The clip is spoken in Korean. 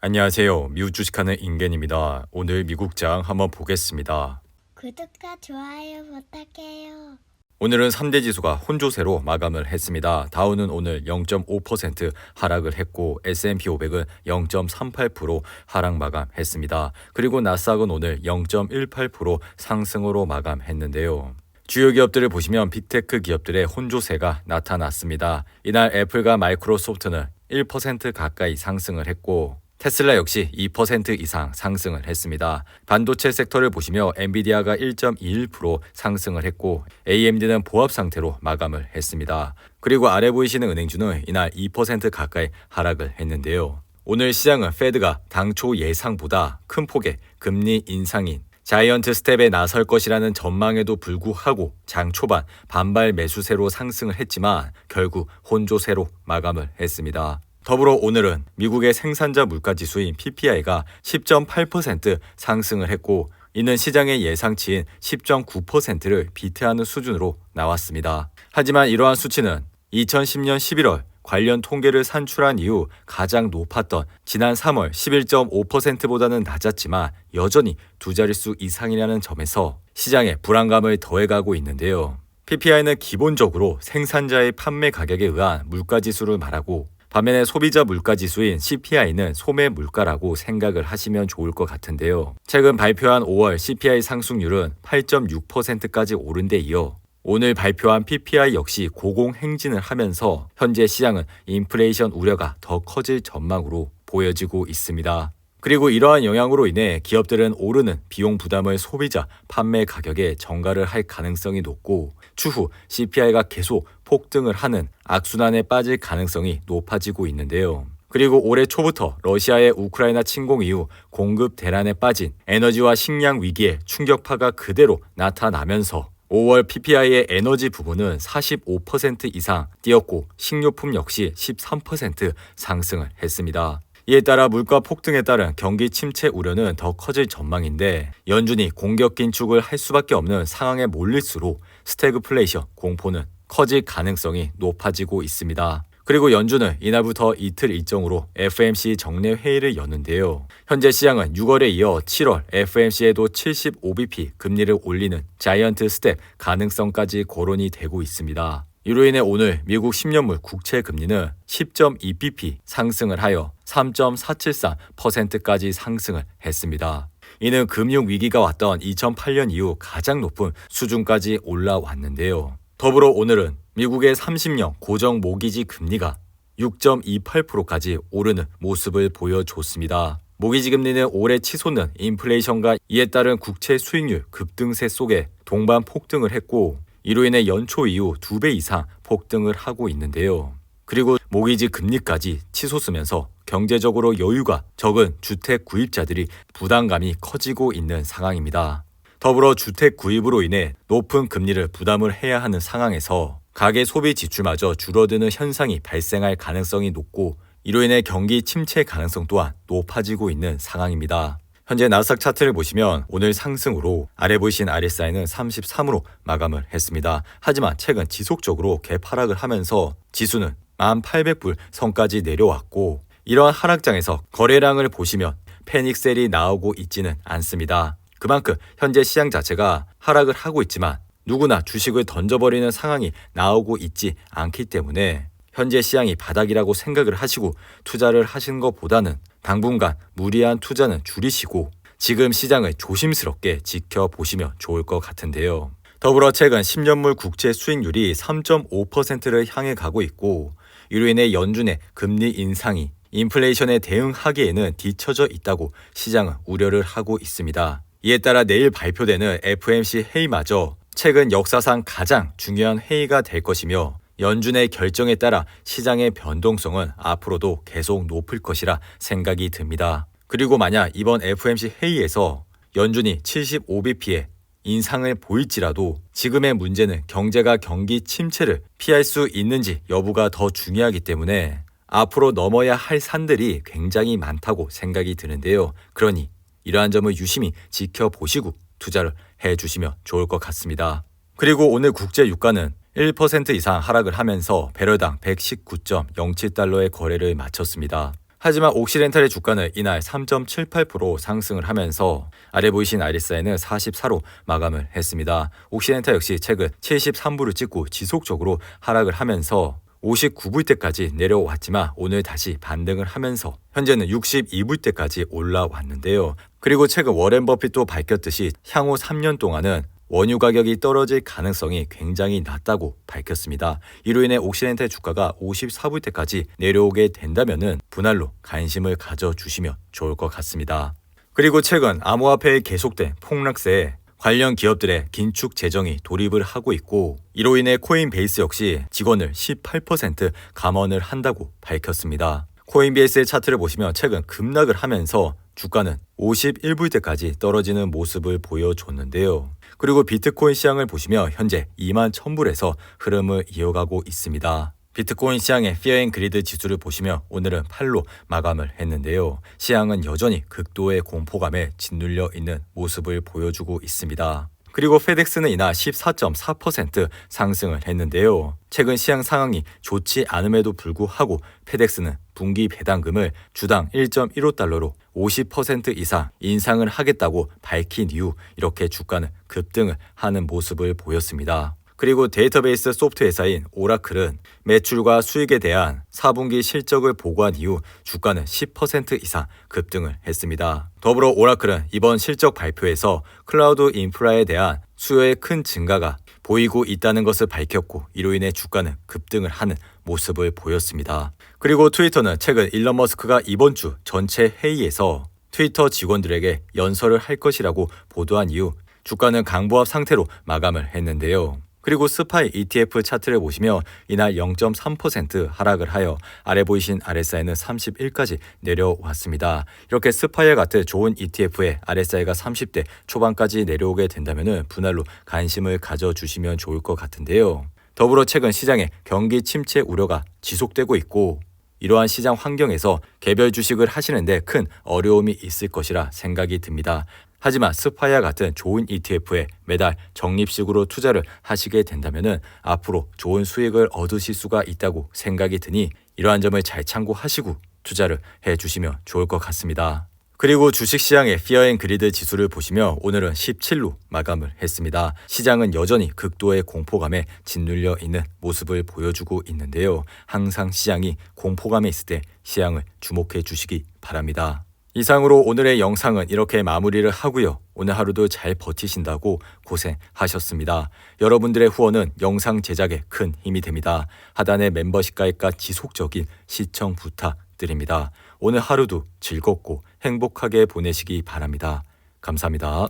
안녕하세요. 미국 주식하는 인겐입니다. 오늘 미국 장 한번 보겠습니다. 구독과 좋아요 부탁해요. 오늘은 3대 지수가 혼조세로 마감을 했습니다. 다우는 오늘 0.5% 하락을 했고 S&P 500은 0.38% 하락 마감했습니다. 그리고 나스닥은 오늘 0.18% 상승으로 마감했는데요. 주요 기업들을 보시면 빅테크 기업들의 혼조세가 나타났습니다. 이날 애플과 마이크로소프트는 1% 가까이 상승을 했고 테슬라 역시 2% 이상 상승을 했습니다. 반도체 섹터를 보시며 엔비디아가 1.21% 상승을 했고 AMD는 보합 상태로 마감을 했습니다. 그리고 아래 보이시는 은행주는 이날 2% 가까이 하락을 했는데요. 오늘 시장은 페드가 당초 예상보다 큰 폭의 금리 인상인 자이언트 스텝에 나설 것이라는 전망에도 불구하고 장 초반 반발 매수세로 상승을 했지만 결국 혼조세로 마감을 했습니다. 더불어 오늘은 미국의 생산자 물가지수인 PPI가 10.8% 상승을 했고 이는 시장의 예상치인 10.9%를 비트하는 수준으로 나왔습니다. 하지만 이러한 수치는 2010년 11월 관련 통계를 산출한 이후 가장 높았던 지난 3월 11.5%보다는 낮았지만 여전히 두 자릿수 이상이라는 점에서 시장에 불안감을 더해가고 있는데요. PPI는 기본적으로 생산자의 판매 가격에 의한 물가지수를 말하고 반면에 소비자 물가지수인 CPI는 소매 물가라고 생각을 하시면 좋을 것 같은데요. 최근 발표한 5월 CPI 상승률은 8.6%까지 오른 데 이어 오늘 발표한 PPI 역시 고공행진을 하면서 현재 시장은 인플레이션 우려가 더 커질 전망으로 보여지고 있습니다. 그리고 이러한 영향으로 인해 기업들은 오르는 비용 부담을 소비자 판매 가격에 전가를 할 가능성이 높고 추후 CPI가 계속 폭등을 하는 악순환에 빠질 가능성이 높아지고 있는데요. 그리고 올해 초부터 러시아의 우크라이나 침공 이후 공급 대란에 빠진 에너지와 식량 위기의 충격파가 그대로 나타나면서 5월 PPI의 에너지 부분은 45% 이상 뛰었고 식료품 역시 13% 상승을 했습니다. 이에 따라 물가 폭등에 따른 경기 침체 우려는 더 커질 전망인데 연준이 공격 긴축을 할 수밖에 없는 상황에 몰릴수록 스태그플레이션 공포는 커질 가능성이 높아지고 있습니다. 그리고 연준은 이날부터 이틀 일정으로 FOMC 정례 회의를 여는데요. 현재 시장은 6월에 이어 7월 FOMC에도 75bp 금리를 올리는 자이언트 스텝 가능성까지 거론이 되고 있습니다. 이로 인해 오늘 미국 10년물 국채 금리는 10.2bp 상승을 하여 3.473%까지 상승을 했습니다. 이는 금융위기가 왔던 2008년 이후 가장 높은 수준까지 올라왔는데요. 더불어 오늘은 미국의 30년 고정 모기지 금리가 6.28%까지 오르는 모습을 보여줬습니다. 모기지 금리는 올해 치솟는 인플레이션과 이에 따른 국채 수익률 급등세 속에 동반 폭등을 했고 이로 인해 연초 이후 2배 이상 폭등을 하고 있는데요. 그리고 모기지 금리까지 치솟으면서 경제적으로 여유가 적은 주택 구입자들이 부담감이 커지고 있는 상황입니다. 더불어 주택 구입으로 인해 높은 금리를 부담을 해야 하는 상황에서 가계 소비 지출마저 줄어드는 현상이 발생할 가능성이 높고 이로 인해 경기 침체 가능성 또한 높아지고 있는 상황입니다. 현재 나스닥 차트를 보시면 오늘 상승으로 아래 보이신 RSI는 33으로 마감을 했습니다. 하지만 최근 지속적으로 개파락을 하면서 지수는 1800불 선까지 내려왔고 이러한 하락장에서 거래량을 보시면 패닉셀이 나오고 있지는 않습니다. 그만큼 현재 시장 자체가 하락을 하고 있지만 누구나 주식을 던져버리는 상황이 나오고 있지 않기 때문에 현재 시장이 바닥이라고 생각을 하시고 투자를 하시는 것보다는 당분간 무리한 투자는 줄이시고 지금 시장을 조심스럽게 지켜보시면 좋을 것 같은데요. 더불어 최근 10년물 국채 수익률이 3.5%를 향해 가고 있고 이로 인해 연준의 금리 인상이 인플레이션에 대응하기에는 뒤처져 있다고 시장은 우려를 하고 있습니다. 이에 따라 내일 발표되는 FOMC 회의마저 최근 역사상 가장 중요한 회의가 될 것이며 연준의 결정에 따라 시장의 변동성은 앞으로도 계속 높을 것이라 생각이 듭니다. 그리고 만약 이번 FOMC 회의에서 연준이 75bp의 인상을 보일지라도 지금의 문제는 경제가 경기 침체를 피할 수 있는지 여부가 더 중요하기 때문에 앞으로 넘어야 할 산들이 굉장히 많다고 생각이 드는데요. 그러니 이러한 점을 유심히 지켜보시고 투자를 해주시면 좋을 것 같습니다. 그리고 오늘 국제 유가는 1% 이상 하락을 하면서 배럴당 119.07달러의 거래를 마쳤습니다. 하지만 옥시덴탈의 주가는 이날 3.78% 상승을 하면서 아래 보이신 RSI는 44로 마감을 했습니다. 옥시덴탈 역시 최근 73부를 찍고 지속적으로 하락을 하면서 59불 때까지 내려왔지만 오늘 다시 반등을 하면서 현재는 62불 때까지 올라왔는데요. 그리고 최근 워렌 버핏도 밝혔듯이 향후 3년 동안은 원유 가격이 떨어질 가능성이 굉장히 낮다고 밝혔습니다. 이로 인해 옥시덴탈 주가가 54불 때까지 내려오게 된다면 분할로 관심을 가져주시면 좋을 것 같습니다. 그리고 최근 암호화폐에 계속된 폭락세에 관련 기업들의 긴축 재정이 돌입을 하고 있고 이로 인해 코인베이스 역시 직원을 18% 감원을 한다고 밝혔습니다. 코인베이스의 차트를 보시면 최근 급락을 하면서 주가는 51불 때까지 떨어지는 모습을 보여줬는데요. 그리고 비트코인 시장을 보시면 현재 21,000불에서 흐름을 이어가고 있습니다. 비트코인 시장의 Fear and Greed 지수를 보시면 오늘은 8로 마감을 했는데요. 시장은 여전히 극도의 공포감에 짓눌려 있는 모습을 보여주고 있습니다. 그리고 페덱스는 이날 14.4% 상승을 했는데요. 최근 시장 상황이 좋지 않음에도 불구하고 페덱스는 분기 배당금을 주당 1.15달러로 50% 이상 인상을 하겠다고 밝힌 이후 이렇게 주가는 급등을 하는 모습을 보였습니다. 그리고 데이터베이스 소프트 회사인 오라클은 매출과 수익에 대한 4분기 실적을 보고한 이후 주가는 10% 이상 급등을 했습니다. 더불어 오라클은 이번 실적 발표에서 클라우드 인프라에 대한 수요의 큰 증가가 보이고 있다는 것을 밝혔고 이로 인해 주가는 급등을 하는 모습을 보였습니다. 그리고 트위터는 최근 일론 머스크가 이번 주 전체 회의에서 트위터 직원들에게 연설을 할 것이라고 보도한 이후 주가는 강보합 상태로 마감을 했는데요. 그리고 스파이 ETF 차트를 보시면 이날 0.3% 하락을 하여 아래 보이신 RSI는 31까지 내려왔습니다. 이렇게 스파이와 같은 좋은 ETF의 RSI가 30대 초반까지 내려오게 된다면 분할로 관심을 가져주시면 좋을 것 같은데요. 더불어 최근 시장에 경기 침체 우려가 지속되고 있고 이러한 시장 환경에서 개별 주식을 하시는데 큰 어려움이 있을 것이라 생각이 듭니다. 하지만 스파이와 같은 좋은 ETF에 매달 적립식으로 투자를 하시게 된다면 앞으로 좋은 수익을 얻으실 수가 있다고 생각이 드니 이러한 점을 잘 참고하시고 투자를 해주시면 좋을 것 같습니다. 그리고 주식시장의 Fear and Greed 지수를 보시면 오늘은 17로 마감을 했습니다. 시장은 여전히 극도의 공포감에 짓눌려 있는 모습을 보여주고 있는데요. 항상 시장이 공포감에 있을 때 시장을 주목해 주시기 바랍니다. 이상으로 오늘의 영상은 이렇게 마무리를 하고요. 오늘 하루도 잘 버티신다고 고생하셨습니다. 여러분들의 후원은 영상 제작에 큰 힘이 됩니다. 하단의 멤버십 가입과 지속적인 시청 부탁드립니다. 오늘 하루도 즐겁고 행복하게 보내시기 바랍니다. 감사합니다.